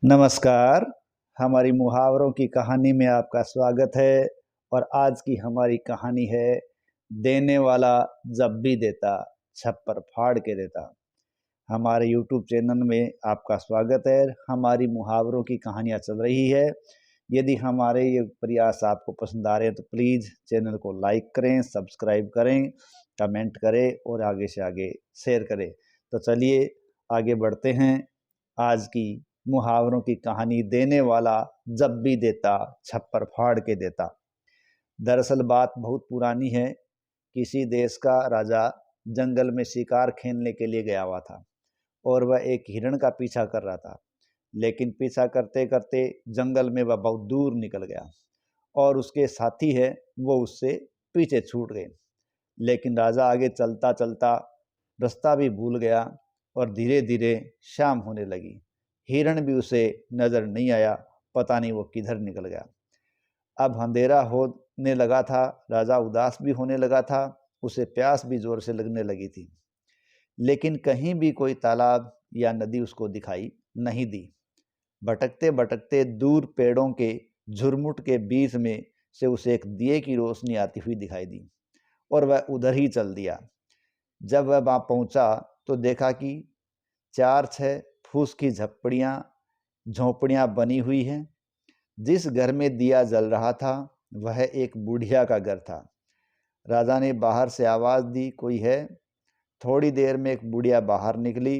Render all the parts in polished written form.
नमस्कार। हमारी मुहावरों की कहानी में आपका स्वागत है। और आज की हमारी कहानी है देने वाला जब भी देता छप्पर फाड़ के देता। हमारे YouTube चैनल में आपका स्वागत है। हमारी मुहावरों की कहानियाँ चल रही है। यदि हमारे ये प्रयास आपको पसंद आ रहे हैं तो प्लीज़ चैनल को लाइक करें, सब्सक्राइब करें, कमेंट करें और आगे से आगे शेयर करें। तो चलिए आगे बढ़ते हैं। आज की मुहावरों की कहानी देने वाला जब भी देता छप्पर फाड़ के देता। दरअसल बात बहुत पुरानी है। किसी देश का राजा जंगल में शिकार खेलने के लिए गया हुआ था और वह एक हिरण का पीछा कर रहा था। लेकिन पीछा करते करते जंगल में वह बहुत दूर निकल गया और उसके साथी है वो उससे पीछे छूट गए। लेकिन राजा आगे चलता चलता रास्ता भी भूल गया और धीरे धीरे शाम होने लगी। हिरण भी उसे नजर नहीं आया, पता नहीं वो किधर निकल गया। अब अंधेरा होने लगा था, राजा उदास भी होने लगा था, उसे प्यास भी जोर से लगने लगी थी। लेकिन कहीं भी कोई तालाब या नदी उसको दिखाई नहीं दी। भटकते भटकते दूर पेड़ों के झुरमुट के बीच में से उसे एक दिए की रोशनी आती हुई दिखाई दी और वह उधर ही चल दिया। जब वह वहां पहुंचा तो देखा कि 4-6 फूस की झोपड़ियां बनी हुई हैं। जिस घर में दिया जल रहा था वह एक बुढ़िया का घर था। राजा ने बाहर से आवाज दी, कोई है? थोड़ी देर में एक बुढ़िया बाहर निकली।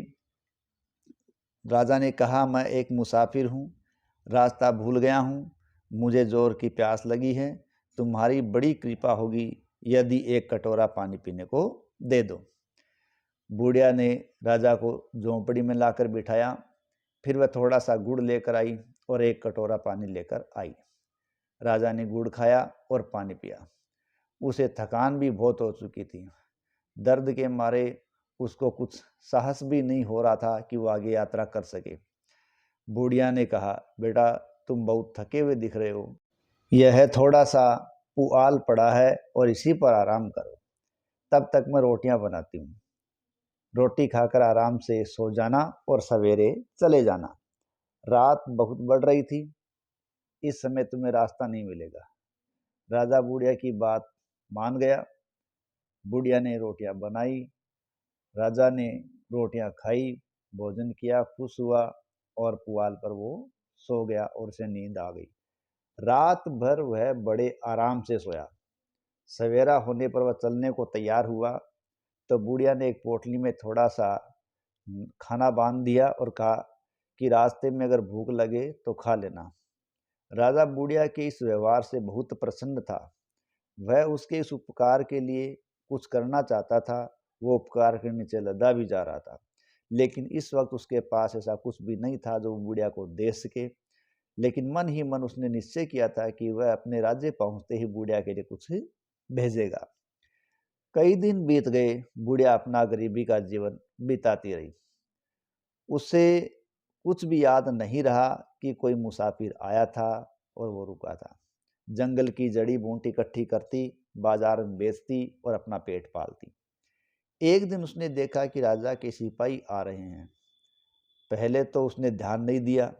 राजा ने कहा, मैं एक मुसाफिर हूँ, रास्ता भूल गया हूँ, मुझे जोर की प्यास लगी है, तुम्हारी बड़ी कृपा होगी यदि एक कटोरा पानी पीने को दे दो। बुढ़िया ने राजा को झोंपड़ी में लाकर बिठाया। फिर वह थोड़ा सा गुड़ लेकर आई और एक कटोरा पानी लेकर आई। राजा ने गुड़ खाया और पानी पिया। उसे थकान भी बहुत हो चुकी थी। दर्द के मारे उसको कुछ साहस भी नहीं हो रहा था कि वो आगे यात्रा कर सके। बुढ़िया ने कहा, बेटा तुम बहुत थके हुए दिख रहे हो, यह थोड़ा सा पुआल पड़ा है और इसी पर आराम करो, तब तक मैं रोटियां बनाती हूँ। रोटी खाकर आराम से सो जाना और सवेरे चले जाना। रात बहुत बढ़ रही थी, इस समय तुम्हें रास्ता नहीं मिलेगा। राजा बुढ़िया की बात मान गया। बुढ़िया ने रोटियां बनाई, राजा ने रोटियां खाई, भोजन किया, खुश हुआ और पुआल पर वो सो गया और उसे नींद आ गई। रात भर वह बड़े आराम से सोया। सवेरा होने पर वह चलने को तैयार हुआ तो बुढ़िया ने एक पोटली में थोड़ा सा खाना बांध दिया और कहा कि रास्ते में अगर भूख लगे तो खा लेना। राजा बुढ़िया के इस व्यवहार से बहुत प्रसन्न था। वह उसके इस उपकार के लिए कुछ करना चाहता था। वो उपकार के नीचे लदा भी जा रहा था, लेकिन इस वक्त उसके पास ऐसा कुछ भी नहीं था जो बुढ़िया को दे सके। लेकिन मन ही मन उसने निश्चय किया था कि वह अपने राज्य पहुंचते ही बुढ़िया के लिए कुछ भेजेगा। कई दिन बीत गए, बुढ़िया अपना गरीबी का जीवन बिताती रही। उसे कुछ भी याद नहीं रहा कि कोई मुसाफिर आया था और वो रुका था। जंगल की जड़ी बूटी इकट्ठी करती, बाजार में बेचती और अपना पेट पालती। एक दिन उसने देखा कि राजा के सिपाही आ रहे हैं। पहले तो उसने ध्यान नहीं दिया,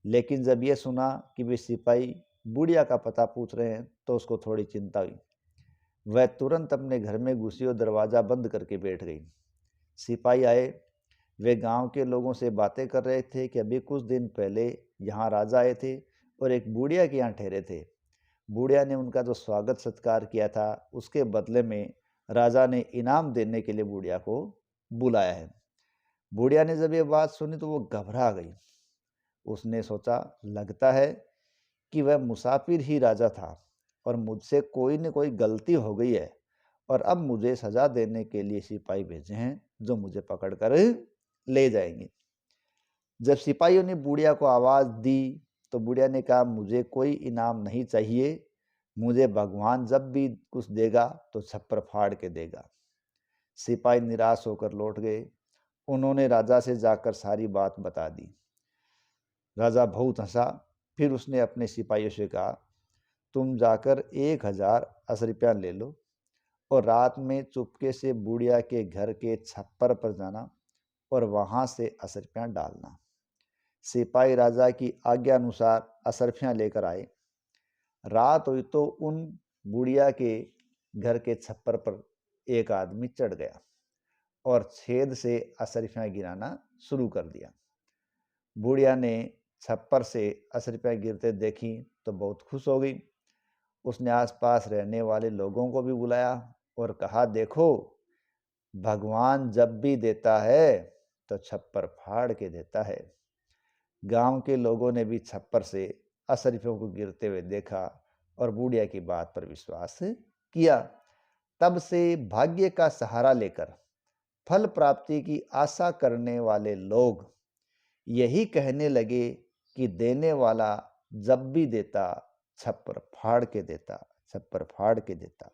लेकिन जब यह सुना कि वे सिपाही बुढ़िया का पता पूछ रहे हैं तो उसको थोड़ी चिंता हुई। वह तुरंत अपने घर में घुसी और दरवाज़ा बंद करके बैठ गई। सिपाही आए। वे गांव के लोगों से बातें कर रहे थे कि अभी कुछ दिन पहले यहाँ राजा आए थे और एक बुढ़िया के यहाँ ठहरे थे। बुढ़िया ने उनका जो स्वागत सत्कार किया था उसके बदले में राजा ने इनाम देने के लिए बुढ़िया को बुलाया है। बुढ़िया ने जब ये बात सुनी तो वो घबरा गई। उसने सोचा, लगता है कि वह मुसाफिर ही राजा था और मुझसे कोई न कोई गलती हो गई है और अब मुझे सजा देने के लिए सिपाही भेजे हैं जो मुझे पकड़कर ले जाएंगे। जब सिपाहियों ने बुढ़िया को आवाज दी तो बुढ़िया ने कहा, मुझे कोई इनाम नहीं चाहिए, मुझे भगवान जब भी कुछ देगा तो छप्पर फाड़ के देगा। सिपाही निराश होकर लौट गए। उन्होंने राजा से जाकर सारी बात बता दी। राजा बहुत हंसा। फिर उसने अपने सिपाहियों से कहा, तुम जाकर 1000 रुपया ले लो और रात में चुपके से बुढ़िया के घर के छप्पर पर जाना और वहां से 10 रुपया डालना। सिपाही राजा की आज्ञा अनुसार असरफियाँ लेकर आए। रात हुई तो उन बुढ़िया के घर के छप्पर पर एक आदमी चढ़ गया और छेद से असरफियाँ गिराना शुरू कर दिया। बुढ़िया ने छप्पर से असरफियाँ गिरते देखी तो बहुत खुश हो गई। उसने आसपास रहने वाले लोगों को भी बुलाया और कहा, देखो, भगवान जब भी देता है तो छप्पर फाड़ के देता है। गांव के लोगों ने भी छप्पर से असरफियों को गिरते हुए देखा और बुढ़िया की बात पर विश्वास किया। तब से भाग्य का सहारा लेकर फल प्राप्ति की आशा करने वाले लोग यही कहने लगे कि देने वाला जब भी देता छप्पर फाड़ के देता, छप्पर फाड़ के देता।